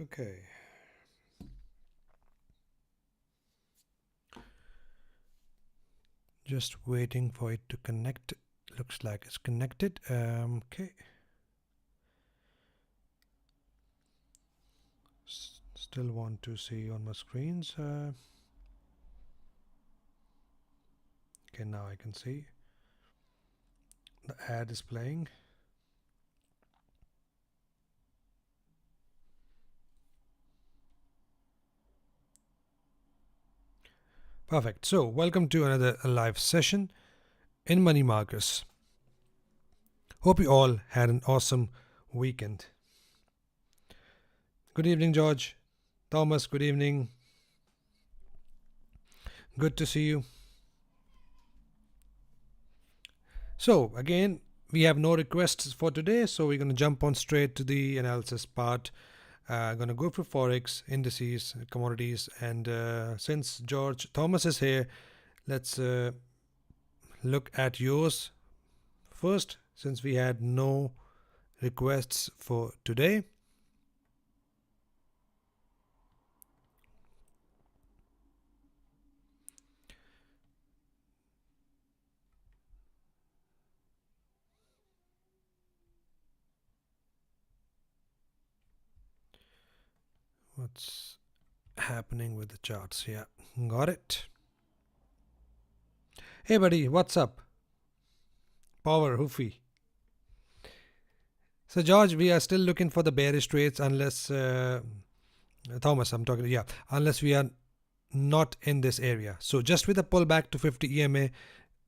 Okay. Just waiting for it to connect. Looks like it's connected. Okay. Still want to see on my screens. Okay, now I can see. The ad is playing. Perfect. So, welcome to another live session in Money Markets. Hope you all had an awesome weekend. Good evening, George. Thomas, good evening. Good to see you. So, again, we have no requests for today, so we're going to jump on straight to the analysis part. Going to go for Forex, indices, commodities, and since George Thomas is here, let's look at yours first, since we had no requests for today. What's happening with the charts? Yeah, got it. Hey buddy, what's up? Power, Hoofy. So George, we are still looking for the bearish trades unless Thomas, I'm talking, yeah, unless we are not in this area. So just with a pullback to 50 EMA,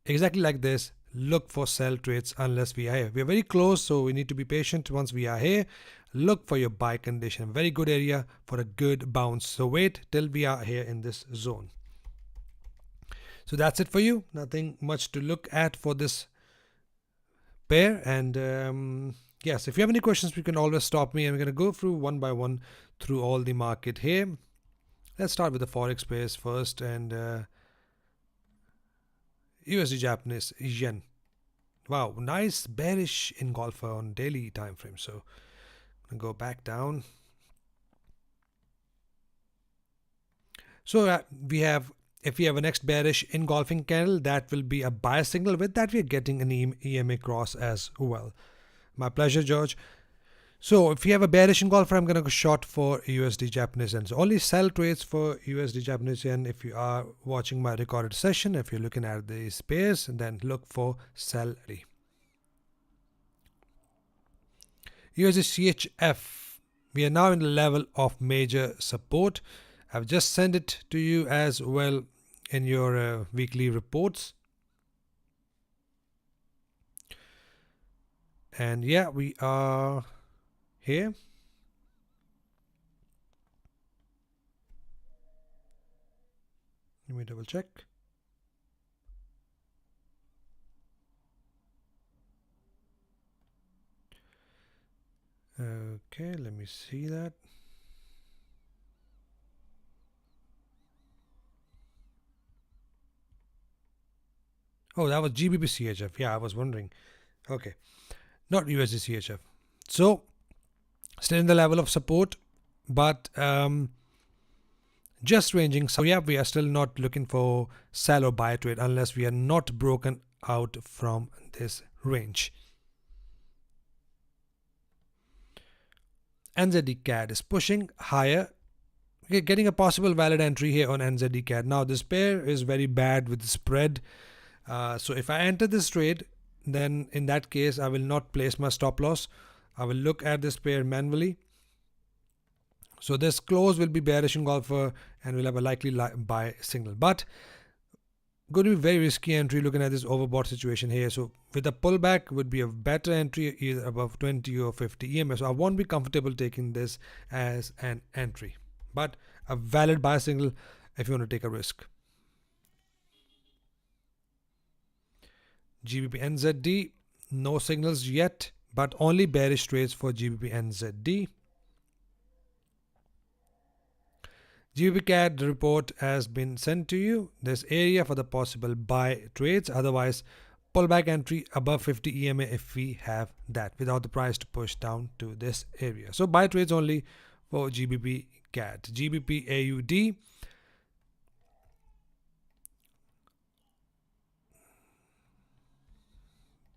exactly like this, look for sell trades unless we are here. We are very close, so we need to be patient. Once we are here, look for your buy condition. Very good area for a good bounce. So wait till we are here in this zone. So that's it for you. Nothing much to look at for this pair. And yes, if you have any questions, you can always stop me. And we're going to go through one by one through all the market here. Let's start with the Forex pairs first. And USD Japanese yen. Wow, nice bearish engulfer on daily time frame. So I'm going to go back down. So we have, if we have a next bearish engulfing candle, that will be a buy signal. With that, we are getting an EMA cross as well. My pleasure, George. So if you have a bearish engulfer, I'm going to go short for USD Japanese yen. So only sell trades for USD Japanese yen. If you are watching my recorded session, if you're looking at these pairs, then look for sell. USD CHF. We are now in the level of major support. I've just sent it to you as well in your weekly reports. And yeah, we are here. Let me double check. Okay, let me see that. Oh, that was GBP CHF. Yeah, I was wondering. Okay, not USD CHF. So still in the level of support, but just ranging. So yeah, we are still not looking for sell or buy trade unless we are not broken out from this range. NZD CAD is pushing higher. We're getting a possible valid entry here on NZD CAD. Now this pair is very bad with the spread. So if I enter this trade, then in that case I will not place my stop loss. I will look at this pair manually. So this close will be bearish engulfer and we'll have a likely buy signal. But going to be very risky entry looking at this overbought situation here. So with a pullback would be a better entry either above 20 or 50 EMA. So I won't be comfortable taking this as an entry, but a valid buy signal if you want to take a risk. GBP NZD, no signals yet, but only bearish trades for GBP NZD. GBP CAD report has been sent to you. There's area for the possible buy trades. Otherwise, pullback entry above 50 EMA if we have that, without the price to push down to this area. So buy trades only for GBP CAD. GBP AUD.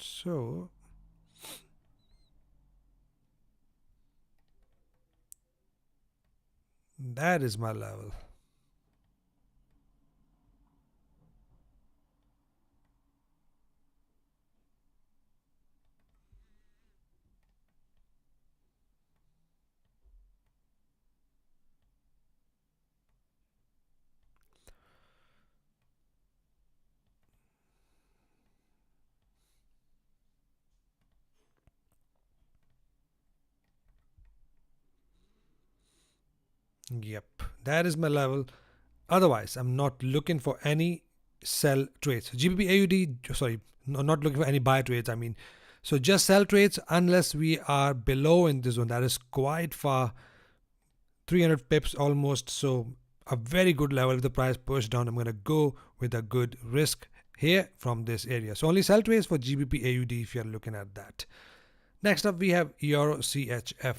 So that is my level. Yep, that is my level. Otherwise, I'm not looking for any sell trades. GBP AUD, sorry, not looking for any buy trades. I mean, so just sell trades unless we are below in this zone. That is quite far, 300 pips almost. So a very good level. If the price push down, I'm going to go with a good risk here from this area. So only sell trades for GBP AUD if you're looking at that. Next up, we have Euro CHF.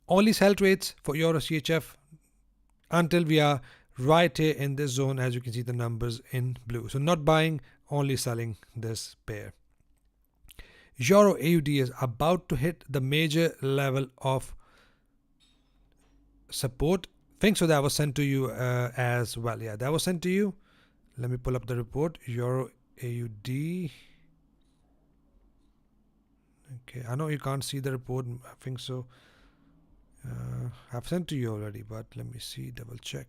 Only sell trades for Euro CHF until we are right here in this zone. As you can see the numbers in blue, so not buying, only selling this pair. Euro AUD is about to hit the major level of support. Think so that was sent to you as well. Yeah, that was sent to you. Let me pull up the report. Euro AUD. Okay, I know you can't see the report. I think so. I've sent to you already, but let me see, double check.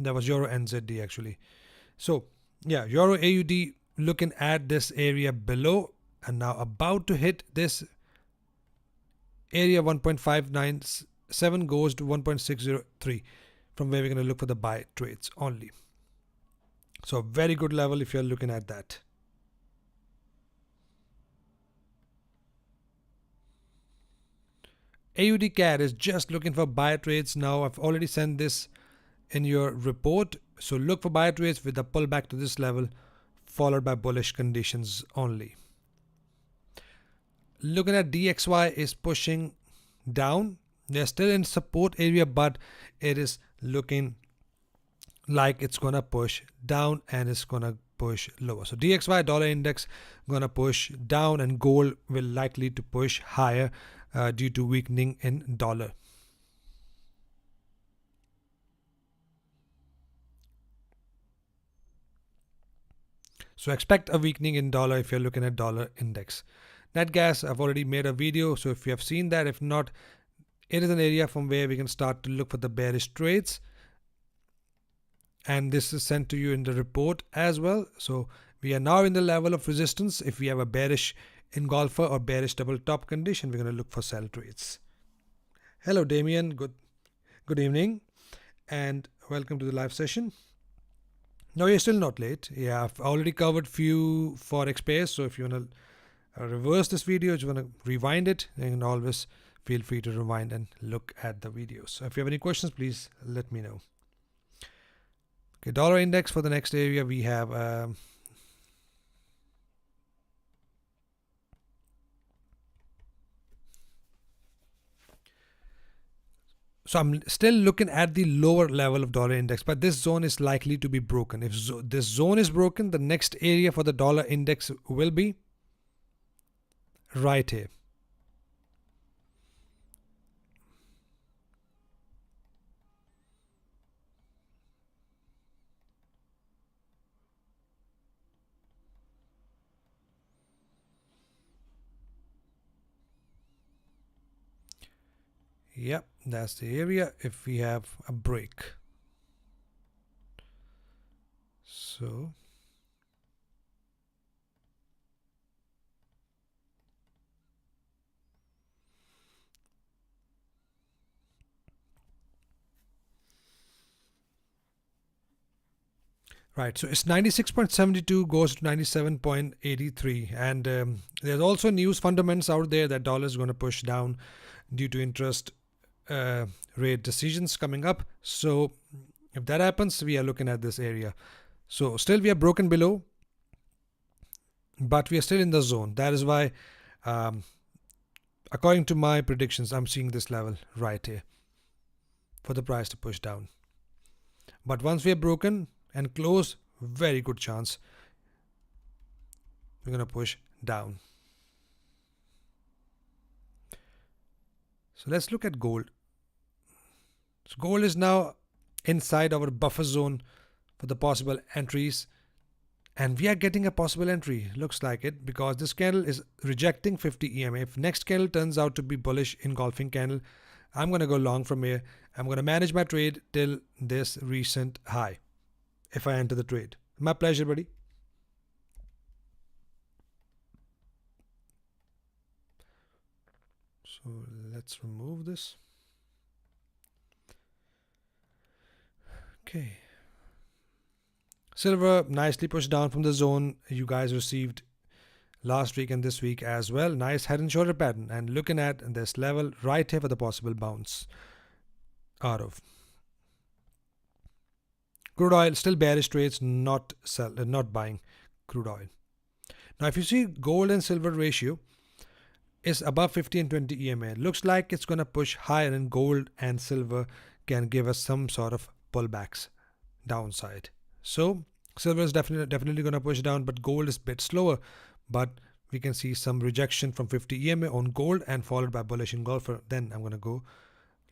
That was Euro NZD actually. So yeah, Euro AUD looking at this area below and now about to hit this area. 1.597 goes to 1.603, from where we're going to look for the buy trades only. So very good level if you're looking at that. AUD CAD is just looking for buy trades now. I've already sent this in your report. So look for buy trades with a pullback to this level, followed by bullish conditions only. Looking at DXY is pushing down. They're still in support area, but it is looking like it's gonna push down and it's gonna push lower. So DXY dollar index gonna push down and gold will likely to push higher due to weakening in dollar. So expect a weakening in dollar if you're looking at dollar index. Net gas, I've already made a video, so if you have seen that, if not, it is an area from where we can start to look for the bearish trades. And this is sent to you in the report as well. So we are now in the level of resistance. If we have a bearish engulfer or bearish double top condition, we're going to look for sell trades. Hello Damien, good evening and welcome to the live session. No, you're still not late. Yeah, I've already covered few Forex pairs. So if you want to reverse this video, if you want to rewind it, you can always feel free to rewind and look at the videos. So if you have any questions, please let me know. Okay, dollar index for the next area we have so I'm still looking at the lower level of dollar index, but this zone is likely to be broken. If this zone is broken, the next area for the dollar index will be right here. Yep, that's the area if we have a break. So right, so it's 96.72 goes to 97.83, and there's also news fundamentals out there that dollar is going to push down due to interest rate decisions coming up. So if that happens, we are looking at this area. So still we are broken below, but we are still in the zone. That is why according to my predictions, I'm seeing this level right here for the price to push down. But once we are broken and close, very good chance we're going to push down. So let's look at gold. So gold is now inside our buffer zone for the possible entries, and we are getting a possible entry, looks like it, because this candle is rejecting 50 EMA. If next candle turns out to be bullish engulfing candle, I'm going to go long from here. I'm going to manage my trade till this recent high if I enter the trade. My pleasure, buddy. So let's remove this. Okay. Silver nicely pushed down from the zone you guys received last week and this week as well. Nice head and shoulder pattern, and looking at this level right here for the possible bounce out of. Crude oil still bearish trades, not buying crude oil. Now if you see gold and silver ratio is above 50 and 20 EMA, looks like it's going to push higher, and gold and silver can give us some sort of pullbacks downside. So silver is definitely going to push down, but gold is a bit slower. But we can see some rejection from 50 EMA on gold and followed by bullish engulfer. Then I'm going to go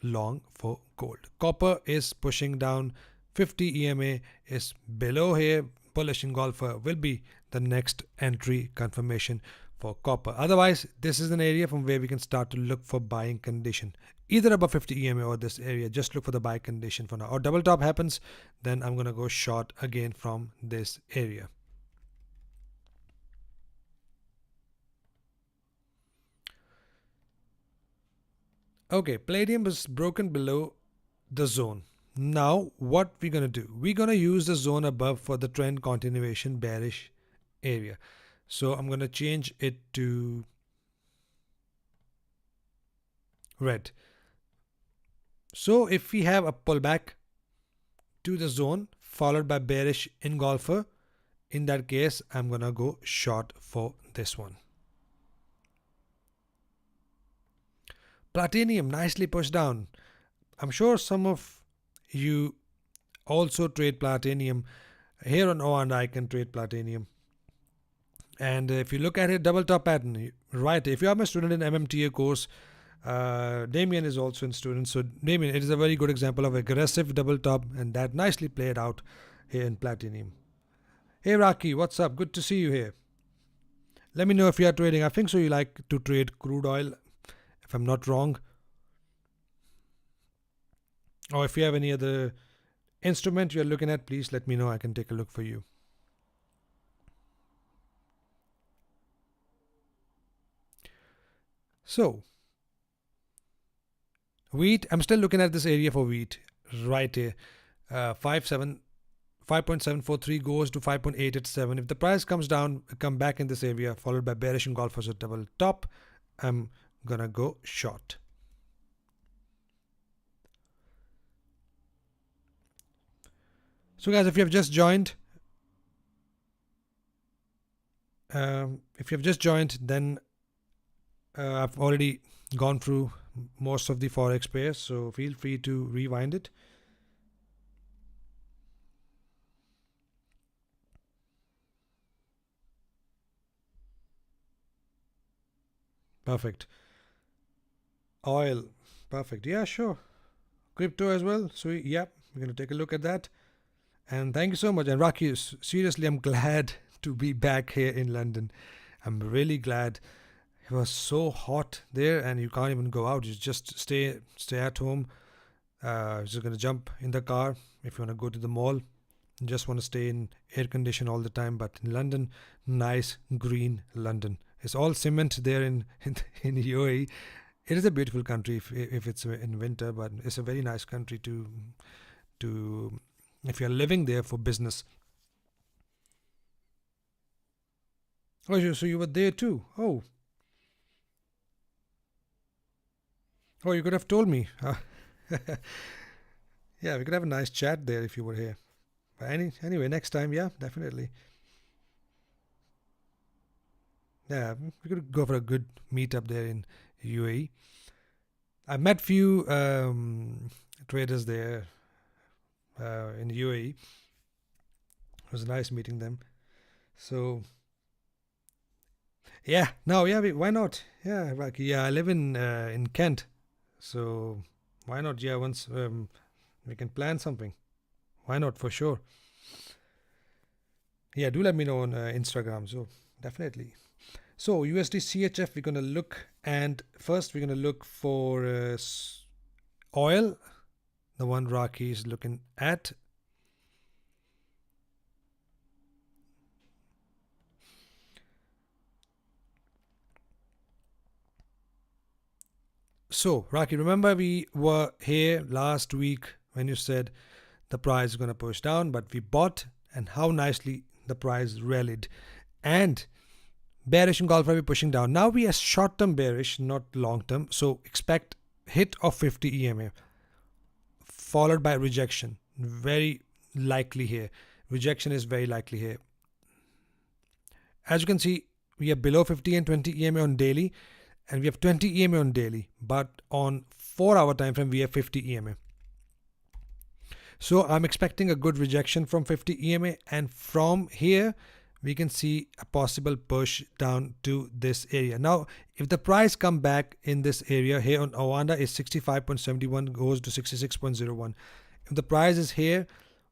long for gold. Copper is pushing down. 50 EMA is below here. Bullish engulfer will be the next entry confirmation for copper. Otherwise, this is an area from where we can start to look for buying condition. Either above 50 EMA or this area, just look for the buy condition for now. Or double top happens, then I'm going to go short again from this area. Okay, palladium is broken below the zone. Now what we're going to do, we're going to use the zone above for the trend continuation bearish area. So I'm going to change it to red. So if we have a pullback to the zone followed by bearish engulfer, in that case I'm going to go short for this one. Platinum nicely pushed down. I'm sure some of you also trade platinum. Here on O and I can trade platinum. And if you look at it, double top pattern, right? If you are my student in MMTA course, Damien is also in student. So Damien, it is a very good example of aggressive double top, and that nicely played out here in platinum. Hey Raki, what's up? Good to see you here. Let me know if you are trading. I think so you like to trade crude oil, if I'm not wrong. Or if you have any other instrument you're looking at, please let me know. I can take a look for you. So wheat, I'm still looking at this area for wheat right here. 5.743 goes to 5.887. If the price comes down, come back in this area followed by bearish engulfers at double top, I'm gonna go short. So guys, if you have just joined, then I've already gone through most of the Forex pairs, so feel free to rewind it. Perfect. Oil, perfect. Yeah, sure. Crypto as well. So yeah, we're going to take a look at that. And thank you so much. And Raki, seriously, I'm glad to be back here in London. I'm really glad. It was so hot there, and you can't even go out. You just stay at home. Just gonna jump in the car if you want to go to the mall. You just want to stay in air condition all the time. But in London, nice green London. It's all cement there in UAE. It is a beautiful country if it's in winter, but it's a very nice country to if you're living there for business. Oh, so you were there too? Oh, you could have told me. Yeah, we could have a nice chat there if you were here. But anyway, next time, yeah, definitely. Yeah, we could go for a good meetup there in UAE. I met few traders there in UAE. It was nice meeting them. So yeah, no, yeah, why not? Yeah, like, yeah, I live in Kent, so why not? Yeah, once we can plan something. Why not? For sure. Yeah, do let me know on Instagram. So definitely. So USD CHF, we're gonna look, and first we're gonna look for oil, the one Rocky is looking at. So Rocky, remember we were here last week when you said the price is gonna push down, but we bought, and how nicely the price rallied. And bearish engulfer will be pushing down. Now we are short term bearish, not long term. So expect hit of 50 EMA followed by rejection. Very likely here. Rejection is very likely here. As you can see, we are below 50 and 20 EMA on daily, and we have 20 EMA on daily, but on 4-hour time frame we have 50 EMA. So I'm expecting a good rejection from 50 EMA, and from here we can see a possible push down to this area. Now, if the price come back in this area here on Awanda is 65.71 goes to 66.01. If the price is here,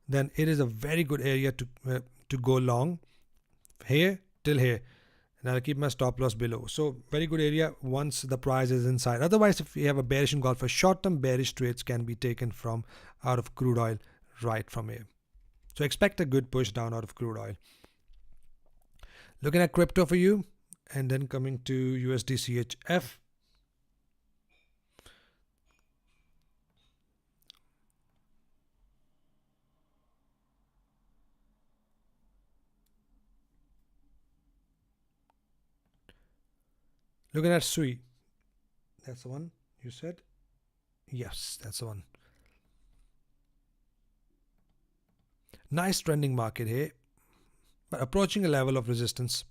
then it is a very good area to go long here till here. And I'll keep my stop loss below. So very good area once the price is inside. Otherwise, if we have a bearish engulfer, short-term bearish trades can be taken from out of crude oil right from here. So expect a good push down out of crude oil. Looking at crypto for you, and then coming to USD CHF. Looking at SUI. That's the one you said? Yes, that's the one. Nice trending market here, but approaching a level of resistance.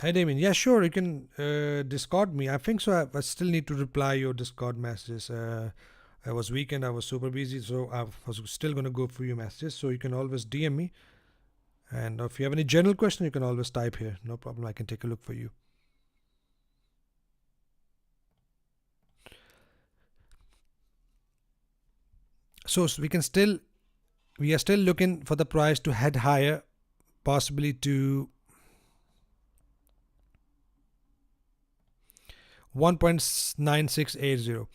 Hi Damien. Yeah, sure. You can Discord me. I think so. I still need to reply your Discord messages. I was weekend. I was super busy, so I was still gonna go through your messages. So you can always DM me, and if you have any general question, you can always type here. No problem. I can take a look for you. So we are still looking for the price to head higher, possibly to 1.9680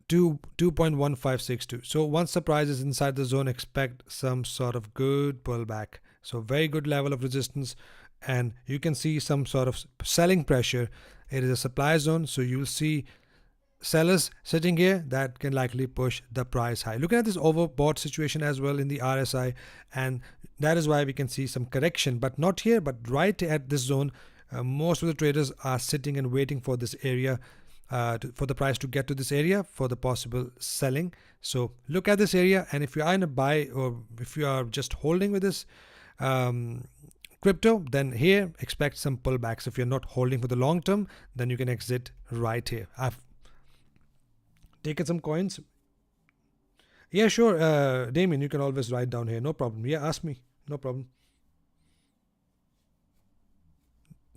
to 2.1562. So once the price is inside the zone, expect some sort of good pullback. So very good level of resistance, and you can see some sort of selling pressure. It is a supply zone, so you'll see sellers sitting here that can likely push the price high. Looking at this overbought situation as well in the RSI, and that is why we can see some correction, but not here, but right at this zone. Most of the traders are sitting and waiting for this area, for the price to get to this area for the possible selling. So look at this area, and if you are in a buy or if you are just holding with this crypto, then here expect some pullbacks. If you're not holding for the long term, then you can exit right here. I've taken some coins. Yeah, sure. Damien, you can always write down here. No problem. Yeah, ask me. No problem.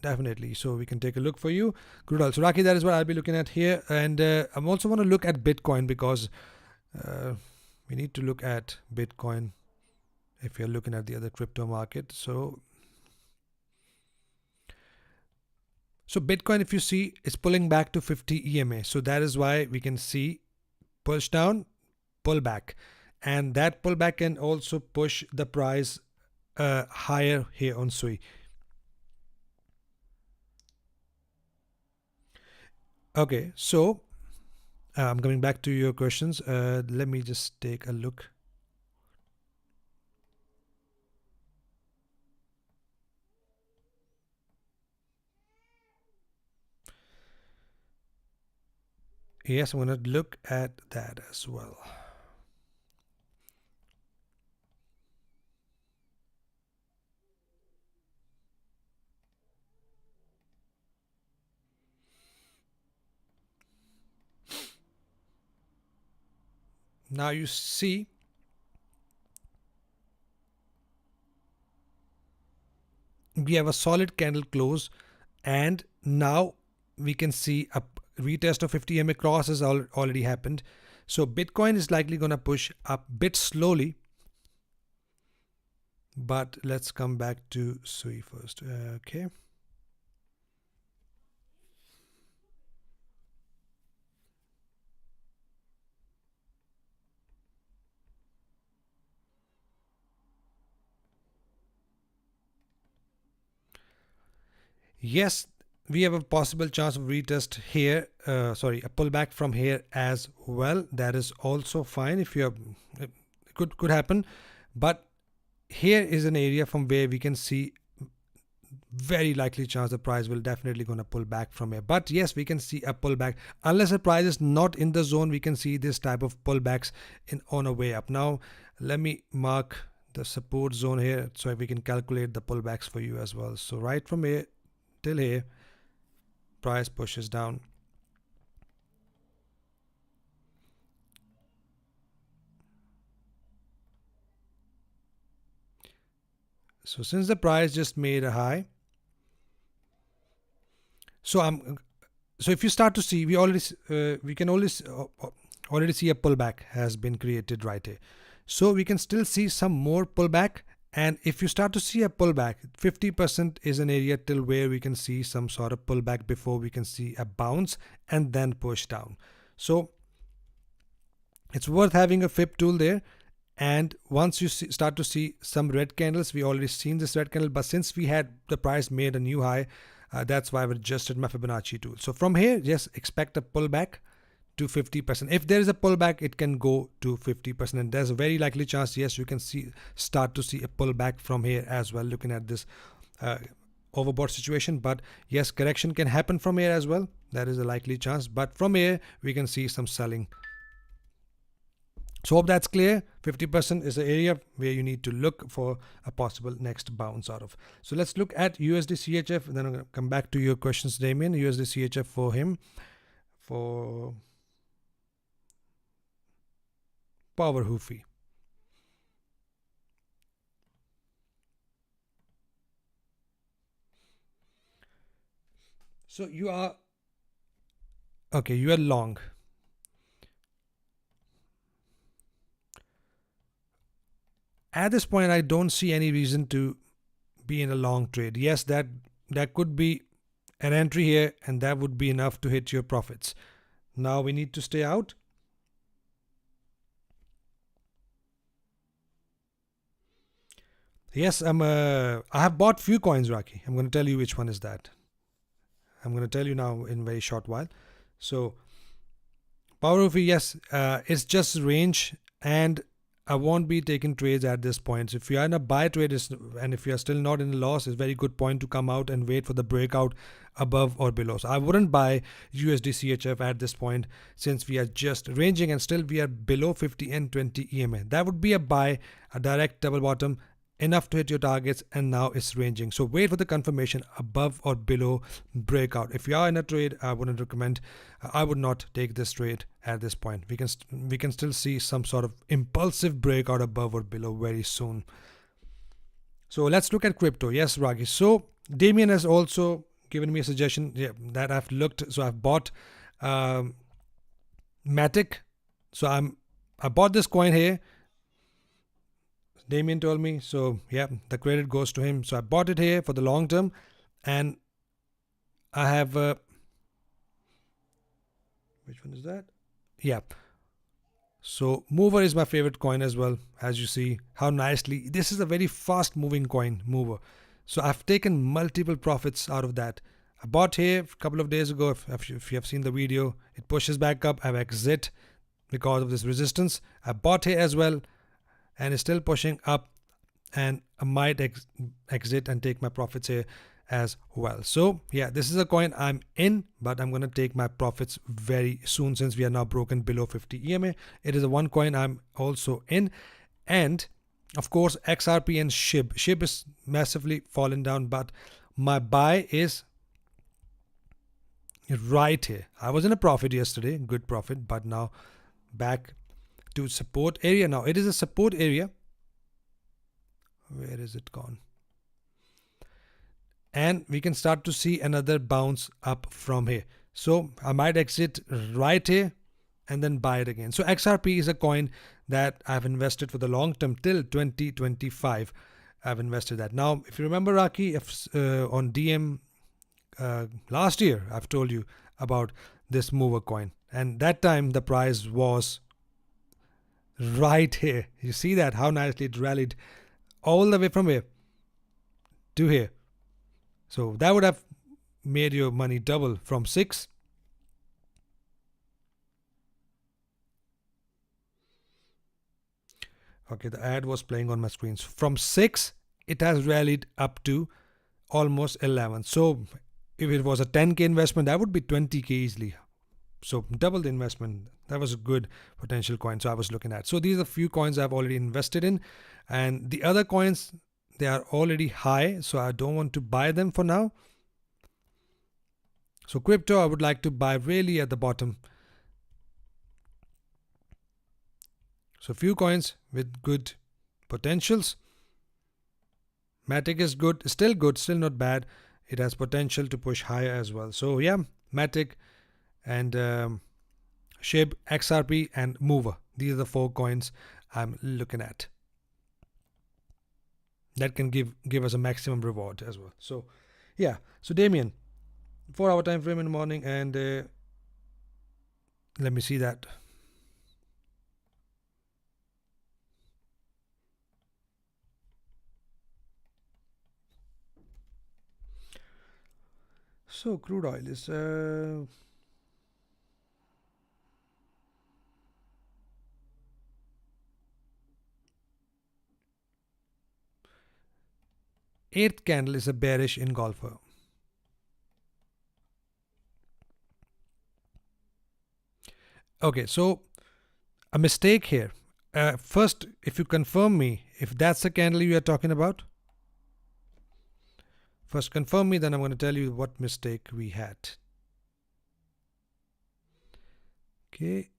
Definitely. So we can take a look for you. Crude oil. So Raki, that is what I'll be looking at here. And I'm also want to look at Bitcoin, because we need to look at Bitcoin if you're looking at the other crypto market. So Bitcoin, if you see, is pulling back to 50 EMA. So that is why we can see push down, pull back. And that pullback can also push the price higher here on SUI. Okay, so I'm coming back to your questions. Let me just take a look. Yes, I'm going to look at that as well. Now you see we have a solid candle close, and now we can see a retest of 50 EMA cross has already happened. So Bitcoin is likely going to push up a bit slowly, but let's come back to SUI first. Okay. Yes, we have a possible chance of retest here. Sorry, a pullback from here as well. That is also fine if you have, could happen, but here is an area from where we can see very likely chance the price will definitely going to pull back from here. But yes, we can see a pullback unless the price is not in the zone. We can see this type of pullbacks in on a way up. Now let me mark the support zone here so we can calculate the pullbacks for you as well. So right from here till here, price pushes down. So since the price just made a high, so if you start to see, we can already see a pullback has been created right here. So we can still see some more pullback, and if you start to see a pullback, 50% is an area till where we can see some sort of pullback before we can see a bounce and then push down. So it's worth having a fib tool there. And once you start to see some red candles, we already seen this red candle, but since we had the price made a new high, that's why I've adjusted my Fibonacci tool. So from here, just expect a pullback to 50%. If there is a pullback, it can go to 50%, and there's a very likely chance, yes, you can start to see a pullback from here as well, looking at this overbought situation. But yes, correction can happen from here as well. That is a likely chance, but from here we can see some selling. So hope that's clear. 50% is the area where you need to look for a possible next bounce out of. So let's look at USD CHF, and then I'm going to come back to your questions, Damien. USD CHF for him, for Power Hoofy. So you are okay, you are long. At this point, I don't see any reason to be in a long trade. Yes, that could be an entry here, and that would be enough to hit your profits. Now we need to stay out. Yes, I have bought few coins, Raki. I'm going to tell you which one is that. I'm going to tell you now in a very short while. So Power of yes, it's just range, and I won't be taking trades at this point. So if you are in a buy trade, and if you are still not in a loss, it's a very good point to come out and wait for the breakout above or below. So I wouldn't buy USD CHF at this point, since we are just ranging and still we are below 50 and 20 EMA. That would be a buy, a direct double bottom, enough to hit your targets, and now it's ranging. So wait for the confirmation above or below breakout. If you are in a trade, I wouldn't recommend. I would not take this trade at this point. We can still see some sort of impulsive breakout above or below very soon. So let's look at crypto. Yes, Ragi. So Damien has also given me a suggestion, yeah, that I've looked. So I've bought Matic. So I bought this coin here. Damien told me, so yeah, the credit goes to him. So I bought it here for the long term, and I have which one is that? Yeah. So Mover is my favorite coin as well. As you see how nicely, this is a very fast moving coin, Mover. So I've taken multiple profits out of that. I bought here a couple of days ago. If you have seen the video, it pushes back up. I've exit because of this resistance. I bought here as well, and it's still pushing up, and I might exit and take my profits here as well. So yeah, this is a coin I'm in, but I'm going to take my profits very soon since we are now broken below 50 EMA. It is a one coin I'm also in. And of course, XRP and SHIB. SHIB is massively fallen down, but my buy is right here. I was in a profit yesterday, good profit, but now back to support area. Now it is a support area. Where is it gone? And we can start to see another bounce up from here. So I might exit right here and then buy it again. So XRP is a coin that I've invested for the long term till 2025. I've invested that. Now, if you remember, Raki, if, on DM last year, I've told you about this mover coin. And that time the price was right here. You see that, how nicely it rallied all the way from here to here. So that would have made your money double from 6. Okay, the ad was playing on my screen. So from 6, it has rallied up to almost 11. So if it was a 10k investment, that would be 20k easily. So double the investment. That was a good potential coin. So I was looking at. So these are a few coins I've already invested in, and the other coins, they are already high, so I don't want to buy them for now. So crypto, I would like to buy really at the bottom. So few coins with good potentials. Matic is good, still not bad. It has potential to push higher as well. So yeah, Matic and SHIB, XRP and Mover. These are the 4 coins I'm looking at. That can give us a maximum reward as well. So yeah, so Damien, 4-hour time frame in the morning, and let me see that. So crude oil is eighth candle is a bearish engulfer. Okay, so a mistake here. First, if you confirm me, if that's the candle you are talking about, first confirm me, then I'm going to tell you what mistake we had. Okay.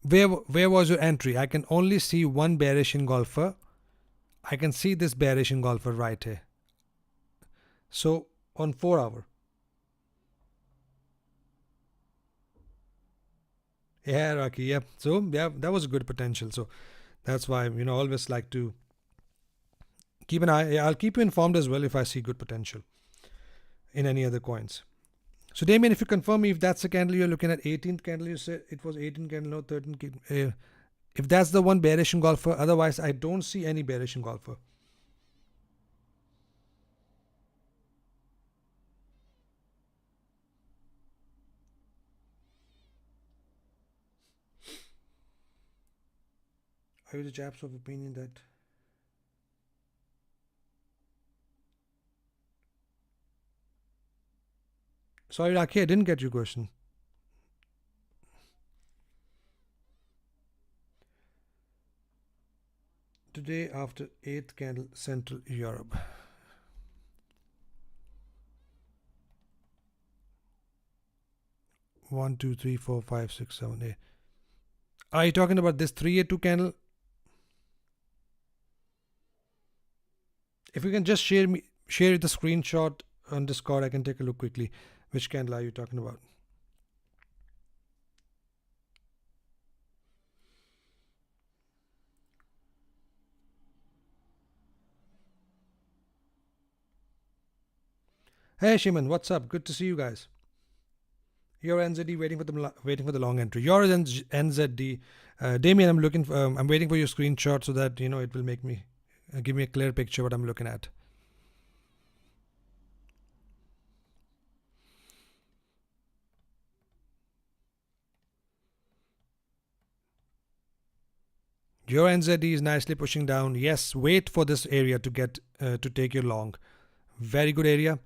Where was your entry? I can only see one bearish engulfer. I can see this bearish engulfer right here. So on 4-hour. Yeah, Rocky. Yeah. So yeah, that was a good potential. So that's why, always like to keep an eye. I'll keep you informed as well if I see good potential in any other coins. So Damien, if you confirm me, if that's the candle you're looking at, 18th candle, you said it was 18 candle, no 13 candle. If that's the one bearish engulfer, otherwise I don't see any bearish engulfer. Are you the chaps of opinion that sorry, Raki, I didn't get your question. Today after 8th candle, Central Europe. One, two, three, 4, 5, 6, 7, 8. Are you talking about this 3A2 candle? If you can just share the screenshot on Discord, I can take a look quickly. Which candle are you talking about? Hey Shiman, what's up? Good to see you guys. Your NZD waiting for the long entry. Your NZD, Damien, I'm waiting for your screenshot so that it will make me give me a clear picture what I'm looking at. Your NZD is nicely pushing down. Yes, wait for this area to get to take your long. Very good area.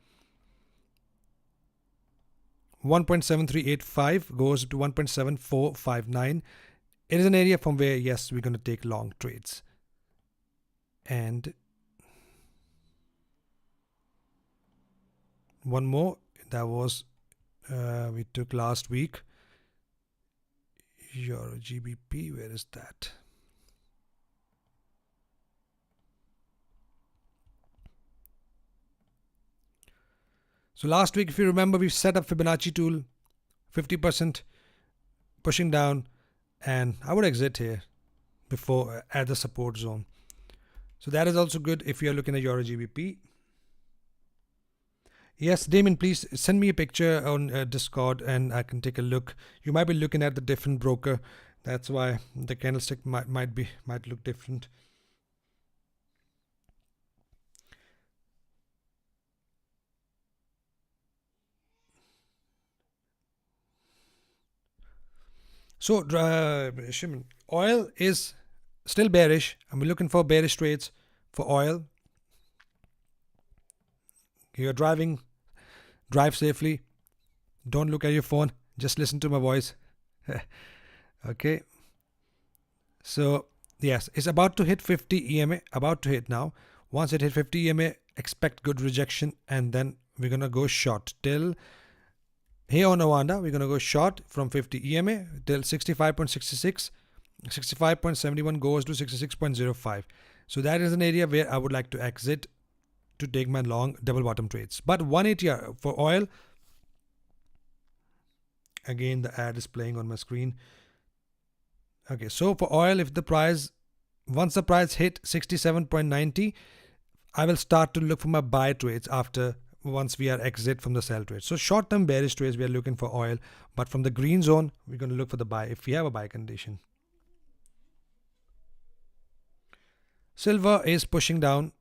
1.7385 goes to 1.7459. It is an area from where, yes, we're going to take long trades. And one more, that was we took last week. Euro GBP, where is that? So last week, if you remember, we set up Fibonacci tool, 50% pushing down, and I would exit here before at the support zone. So that is also good if you are looking at Euro GBP. Yes, Damien, please send me a picture on Discord and I can take a look. You might be looking at the different broker. That's why the candlestick might look different. So, Shimon, oil is still bearish, and we're looking for bearish trades for oil. You're driving, drive safely. Don't look at your phone. Just listen to my voice. Okay. So, yes, it's about to hit 50 EMA, about to hit now. Once it hit 50 EMA, expect good rejection, and then we're going to go short till here on Awanda. We're going to go short from 50 EMA till 65.66. 65.71 goes to 66.05. So that is an area where I would like to exit to take my long double bottom trades. But 180 for oil. Again, the ad is playing on my screen. Okay, so for oil, if the price, once the price hit 67.90, I will start to look for my buy trades after once we are exit from the sell trade. So short-term bearish trades we are looking for oil, but from the green zone, we're going to look for the buy if we have a buy condition. Silver is pushing down.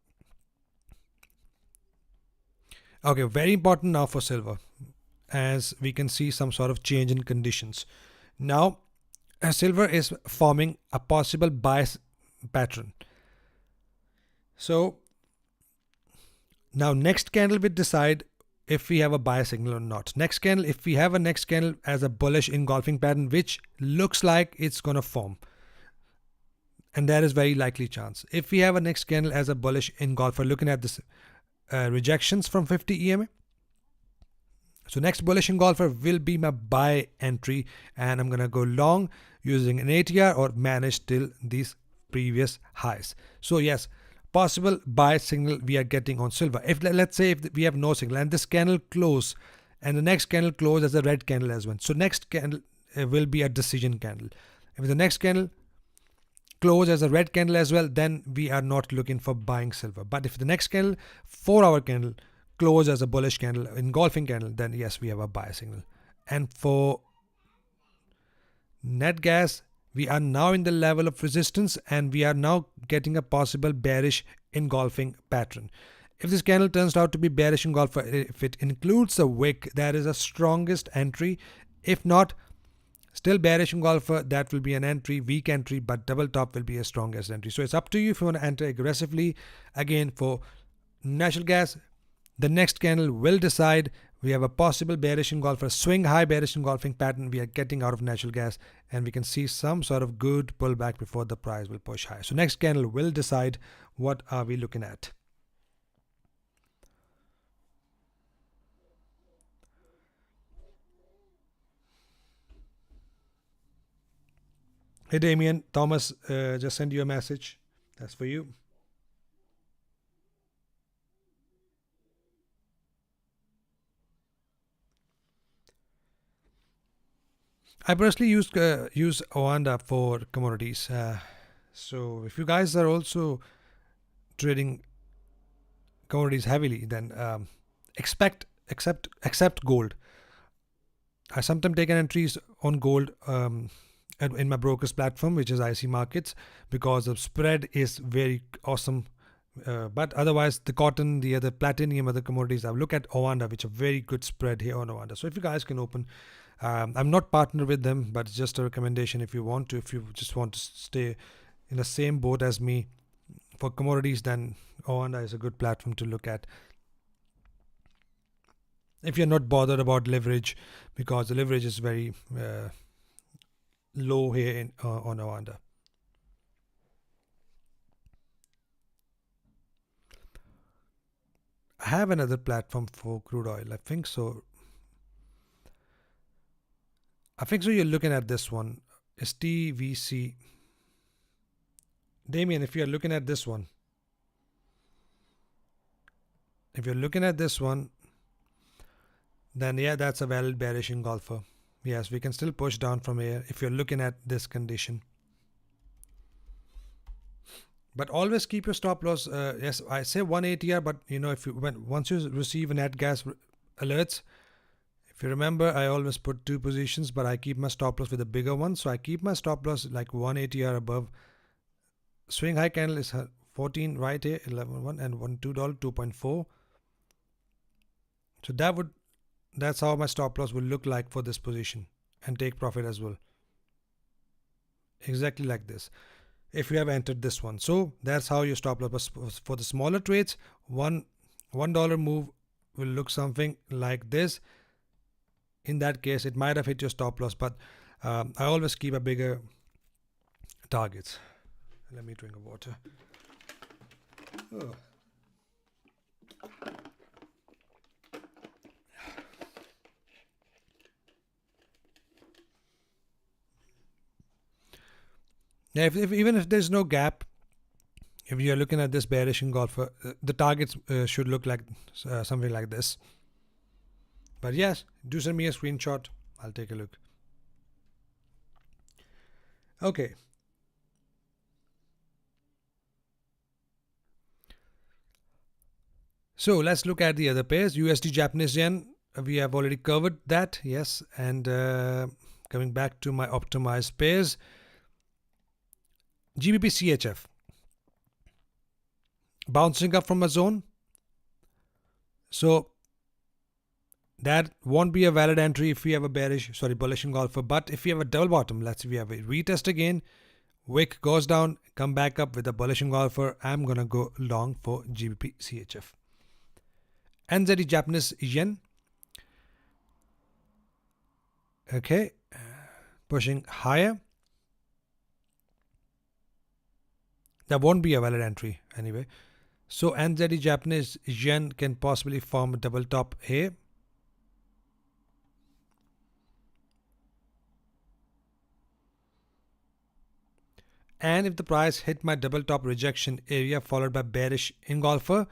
Okay, very important now for silver, as we can see some sort of change in conditions. Now, silver is forming a possible buy pattern. So now next candle will decide if we have a buy signal or not. Next candle, if we have a next candle as a bullish engulfing pattern, which looks like it's going to form, and there is very likely chance. If we have a next candle as a bullish engulfer, looking at this rejections from 50 EMA, so next bullish engulfer will be my buy entry, and I'm going to go long using an ATR or manage till these previous highs. So yes, possible buy signal we are getting on silver. If let's say if we have no signal and this candle close and the next candle close as a red candle as well. So next candle will be a decision candle. If the next candle close as a red candle as well, then we are not looking for buying silver. But if the next candle, 4-hour candle, close as a bullish candle, engulfing candle, then yes, we have a buy signal. And for net gas, we are now in the level of resistance and we are now getting a possible bearish engulfing pattern. If this candle turns out to be bearish engulfer, if it includes a wick, that is a strongest entry. If not, still bearish engulfer, that will be an entry, weak entry, but double top will be a strongest entry. So it's up to you if you want to enter aggressively. Again, for natural gas, the next candle will decide. We have a possible bearish engulfer, swing high bearish engulfing pattern we are getting out of natural gas, and we can see some sort of good pullback before the price will push high. So next candle will decide what are we looking at. Hey Damien, Thomas just send you a message. That's for you. I personally use Awanda for commodities. So if you guys are also trading commodities heavily, then accept gold. I sometimes take entries on gold in my broker's platform, which is IC Markets, because the spread is very awesome. But otherwise, the cotton, the other platinum, other commodities, I look at Awanda, which are very good spread here on Awanda. So if you guys can open, I'm not partnered with them, but it's just a recommendation if you want to, if you just want to stay in the same boat as me for commodities, then Oanda is a good platform to look at. If you're not bothered about leverage, because the leverage is very low here on Oanda. I have another platform for crude oil. I think so. You're looking at this one. It's TVC. Damien, if you're looking at this one, then yeah, that's a valid bearish engulfer. Yes, we can still push down from here if you're looking at this condition. But always keep your stop loss. Yes, I say 1 ATR, but if once you receive net gas alerts, if you remember, I always put 2 positions, but I keep my stop loss with a bigger one. So I keep my stop loss like 1 ATR above. Swing high candle is 14 right here, 11.1 and $2, 2.4. So that's how my stop loss will look like for this position, and take profit as well. Exactly like this. If you have entered this one, so that's how your stop loss. For the smaller trades, $1 move will look something like this. In that case, it might have hit your stop loss, but I always keep a bigger targets. Let me drink a water. Oh. Yeah, even if there's no gap, if you're looking at this bearish engulfer, the targets should look like something like this. But yes, do send me a screenshot. I'll take a look. Okay. So let's look at the other pairs. USD Japanese yen. We have already covered that. Yes. And coming back to my optimized pairs. GBP CHF. Bouncing up from a zone. So that won't be a valid entry if we have a bullish engulfer. But if we have a double bottom, let's say we have a retest again, wick goes down, come back up with a bullish engulfer, I'm going to go long for GBP CHF. NZD Japanese yen. Okay, pushing higher. That won't be a valid entry anyway. So NZD Japanese yen can possibly form a double top here. And if the price hit my double top rejection area followed by bearish engulfer,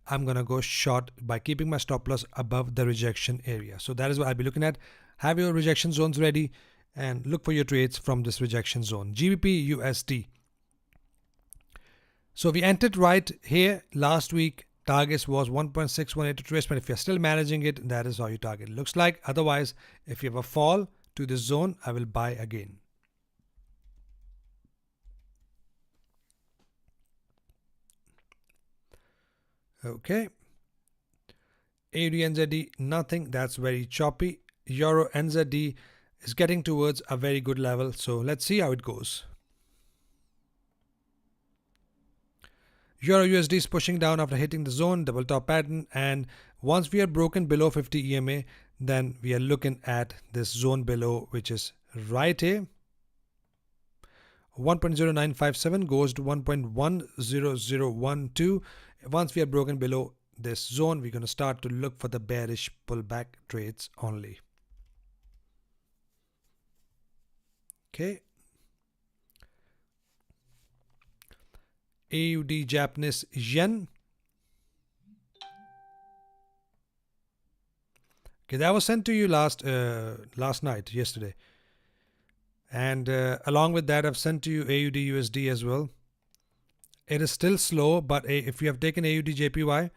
I'm going to go short by keeping my stop loss above the rejection area. So that is what I'll be looking at. Have your rejection zones ready and look for your trades from this rejection zone. GBP USD. So we entered right here last week. Targets was 1.618 retracement. If you're still managing it, that is how your target looks like. Otherwise, if you have a fall to this zone, I will buy again. Okay. AUD NZD, nothing. That's very choppy. Euro NZD is getting towards a very good level. So let's see how it goes. Euro USD is pushing down after hitting the zone, double top pattern, and once we are broken below 50 EMA, then we are looking at this zone below, which is right here. 1.0957 goes to 1.10012. Once we are broken below this zone, we're going to start to look for the bearish pullback trades only. Okay. AUD Japanese yen. Okay, that was sent to you last night, yesterday. And along with that, I've sent to you AUD USD as well. It is still slow, but if you have taken AUD JPY,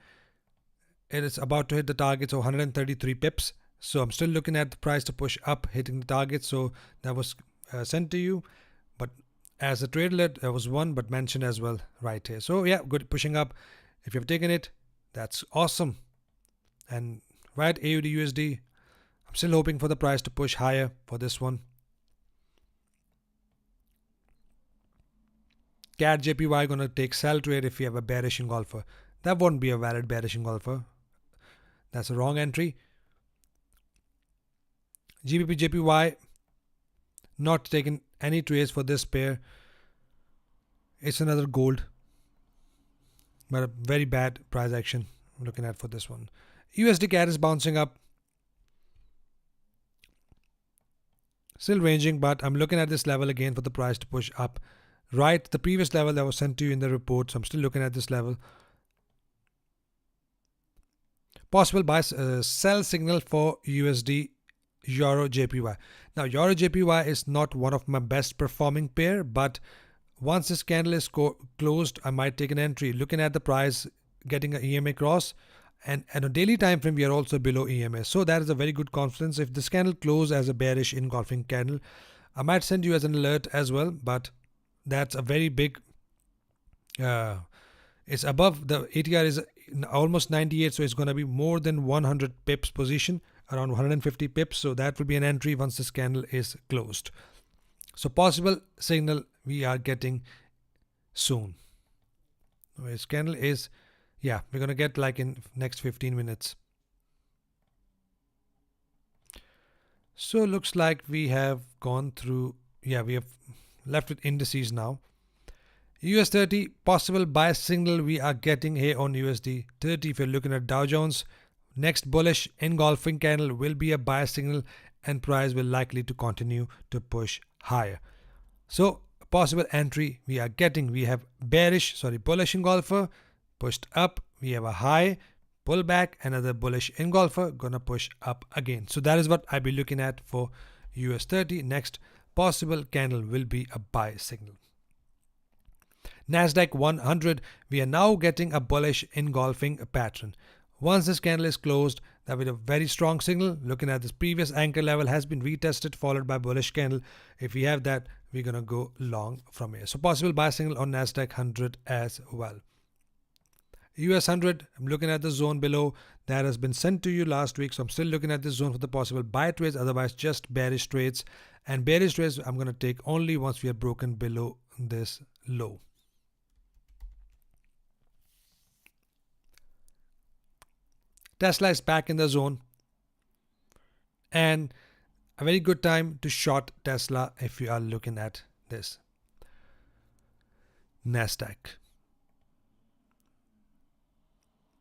it is about to hit the targets of 133 pips. So I'm still looking at the price to push up, hitting the target. So that was sent to you. But as a trade alert, there was one, but mentioned as well right here. So yeah, good, pushing up. If you've taken it, that's awesome. And right, AUD USD, I'm still hoping for the price to push higher for this one. CAD JPY gonna take sell trade if we have a bearish engulfer. That won't be a valid bearish engulfer. That's a wrong entry. GBP JPY, not taking any trades for this pair. It's another gold, but a very bad price action I'm looking at for this one. USD CAD is bouncing up, still ranging, but I'm looking at this level again for the price to push up. Right, the previous level that was sent to you in the report, so I'm still looking at this level. Possible buy sell signal for USD Euro JPY. Now Euro JPY is not one of my best performing pair, but once this candle is closed, I might take an entry. Looking at the price getting an EMA cross, and at a daily time frame we are also below EMA, so that is a very good confidence. If this candle closes as a bearish engulfing candle, I might send you as an alert as well, but that's a very big it's above, the ATR is almost 98, so it's going to be more than 100 pips position, around 150 pips, so that will be an entry once this candle is closed. So possible signal we are getting soon. This candle is, yeah, we're going to get like in next 15 minutes. So looks like we have gone through, yeah, we have left with indices now. US 30, possible buy signal we are getting here on USD 30. If you're looking at Dow Jones, next bullish engulfing candle will be a buy signal and price will likely to continue to push higher. So possible entry we are getting, we have bullish engulfer pushed up, we have a high pullback, another bullish engulfer gonna push up again. So that is what I'll be looking at for US 30. Next possible candle will be a buy signal. Nasdaq 100, we are now getting a bullish engulfing pattern. Once this candle is closed, that will be a very strong signal. Looking at this previous anchor level has been retested, followed by bullish candle. If we have that, we're gonna go long from here. So possible buy signal on Nasdaq 100 as well. US 100, I'm looking at the zone below that has been sent to you last week, so I'm still looking at this zone for the possible buy trades, otherwise just bearish trades. And bearish trades I'm going to take only once we are broken below this low. Tesla is back in the zone, and a very good time to short Tesla if you are looking at this. Nasdaq.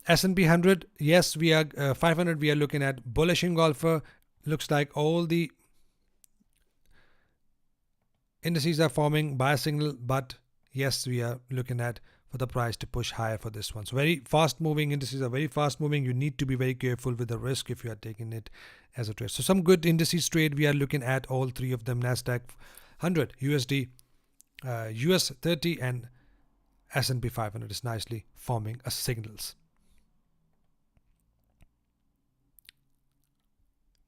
S&P 100, yes, we are 500, we are looking at bullish engulfer. Looks like all the indices are forming buy signal, but yes, we are looking at for the price to push higher for this one. So very fast moving indices are very fast moving. You need to be very careful with the risk if you are taking it as a trade. So some good indices trade we are looking at, all three of them: Nasdaq 100, USD, US 30, and S&P 500 is nicely forming a signals.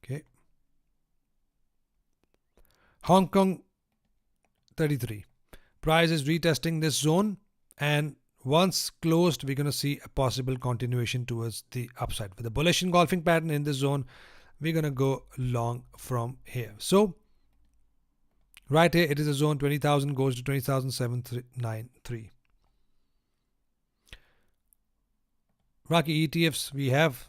Okay. Hong Kong 33. Price is retesting this zone, and once closed, we're going to see a possible continuation towards the upside. With the bullish engulfing pattern in this zone, we're going to go long from here. So right here, it is a zone 20,000 goes to 20,793. Rocky ETFs, we have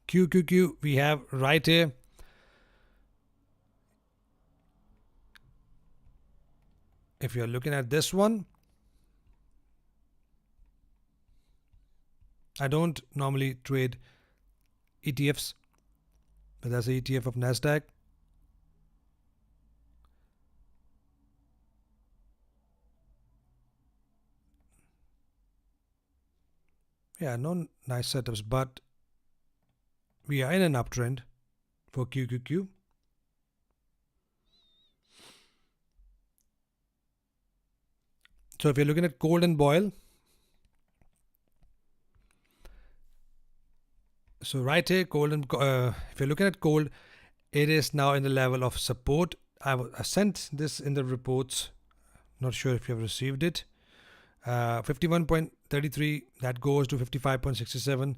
QQQ, we have right here. If you're looking at this one, I don't normally trade ETFs, but that's the ETF of Nasdaq. Yeah, no nice setups, but we are in an uptrend for QQQ. So if you're looking at cold and boil, so right here, cold and if you're looking at cold, it is now in the level of support. I sent this in the reports. Not sure if you have received it. 51.33, that goes to 55.67.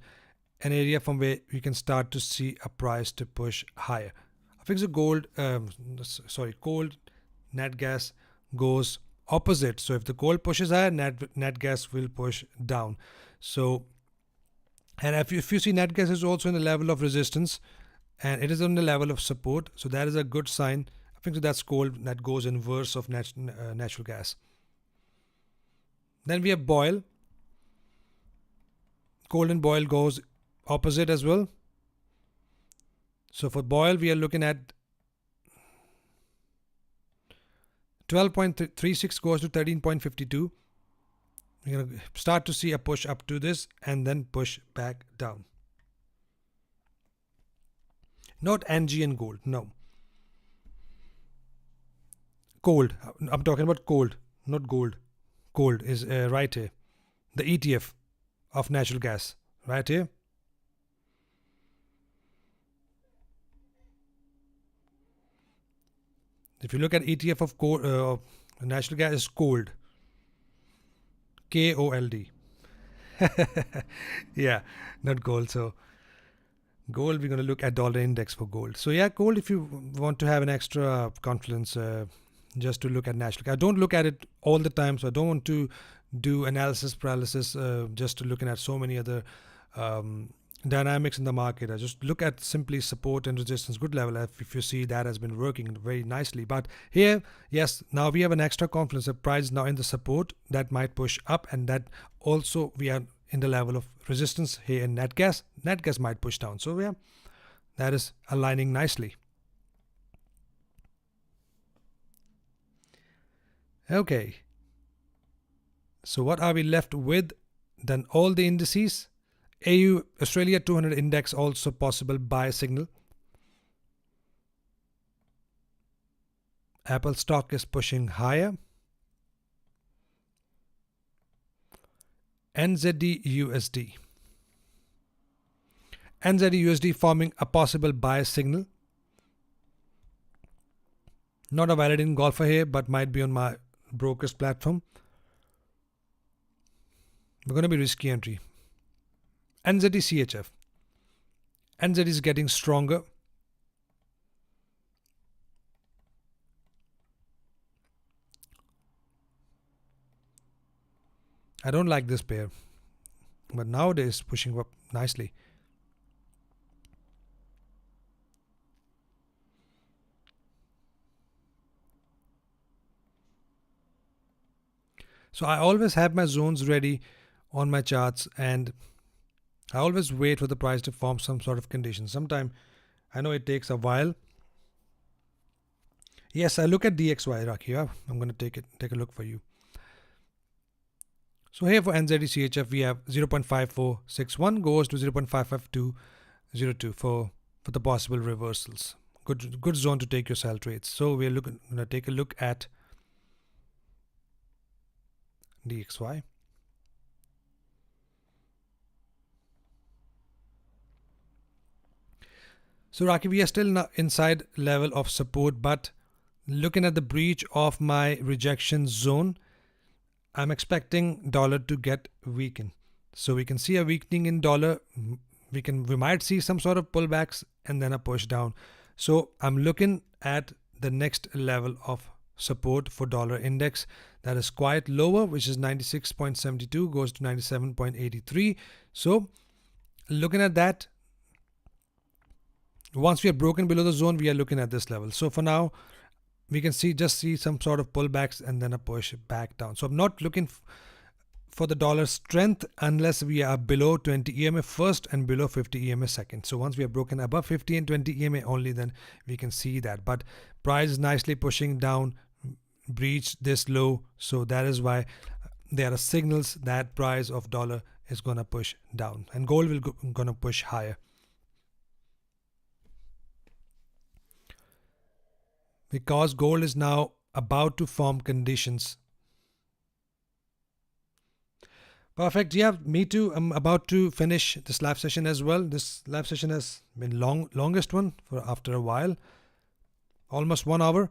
an area from where you can start to see a price to push higher. I think the gold, cold nat gas goes opposite. So if the gold pushes higher, nat gas will push down. So, and if you see nat gas is also in the level of resistance, and it is on the level of support, so that is a good sign. I think so that's gold that goes inverse of natural gas. Then we have oil. Gold and oil goes opposite as well. So for oil, we are looking at 12.36 goes to 13.52. We're going to start to see a push up to this and then push back down. Not NG and gold, no. Gold, I'm talking about gold, not gold. Gold is right here. The ETF of natural gas, right here. If you look at ETF of gold, natural gas is gold. KOLD. Yeah, not gold. So gold, we're going to look at dollar index for gold. So yeah, gold, if you want to have an extra confidence, just to look at natural gas. Don't look at it all the time. So I don't want to do analysis paralysis just to looking at so many other dynamics in the market. I just look at simply support and resistance, good level. If you see that has been working very nicely. But here, yes, now we have an extra confidence. The price now in the support that might push up, and that also we are in the level of resistance here in net gas. Net gas might push down. So yeah, that is aligning nicely. Okay. So what are we left with? Then all the indices. AU Australia 200 index also possible buy signal. Apple stock is pushing higher. NZD USD. NZD USD forming a possible buy signal. Not a validating golfer here, but might be on my broker's platform. We're going to be risky entry. NZD CHF. NZD is getting stronger. I don't like this pair, but nowadays pushing up nicely. So I always have my zones ready on my charts, and I always wait for the price to form some sort of condition. Sometimes I know it takes a while. Yes, I look at DXY, Raki. I'm going to take a look for you. So here for NZD CHF, we have 0.5461 goes to 0.55202 for the possible reversals. Good zone to take your sell trades. So we're going to take a look at DXY. So Raki, we are still inside level of support, but looking at the breach of my rejection zone, I'm expecting dollar to get weakened. So we can see a weakening in dollar. We might see some sort of pullbacks and then a push down. So I'm looking at the next level of support for dollar index that is quite lower, which is 96.72 goes to 97.83. So looking at that, once we are broken below the zone, we are looking at this level. So for now, we can see some sort of pullbacks and then a push back down. So I'm not looking for the dollar strength unless we are below 20 EMA first and below 50 EMA second. So once we are broken above 50 and 20 EMA only, then we can see that. But price is nicely pushing down, breach this low. So that is why there are signals that price of dollar is going to push down and gold will going to push higher. Because gold is now about to form conditions. Perfect. Yeah, me too. I'm about to finish this live session as well. This live session has been longest one for after a while, almost 1 hour.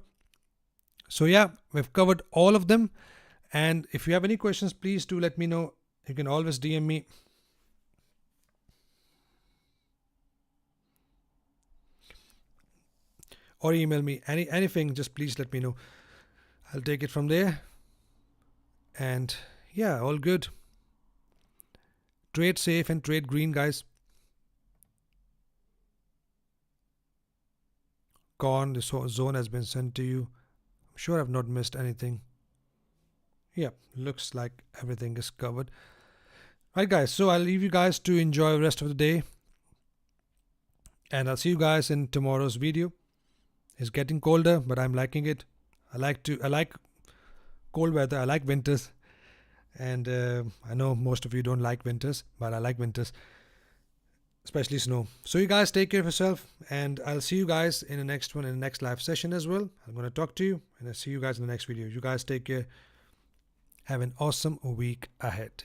So yeah, we've covered all of them. And if you have any questions, please do let me know. You can always DM me. or email me anything. Just please let me know. I'll take it from there. And yeah, all good. Trade safe and trade green, guys. Corn, the zone has been sent to you. I'm sure I've not missed anything. Yeah, looks like everything is covered. Right, guys, so I'll leave you guys to enjoy the rest of the day, and I'll see you guys in tomorrow's video. It's getting colder, but I'm liking it. I like cold weather. I like winters, and I know most of you don't like winters, but I like winters, especially snow. So you guys take care of yourself, and I'll see you guys in the next one, in the next live session as well. I'm going to talk to you, and I'll see you guys in the next video. You guys take care. Have an awesome week ahead.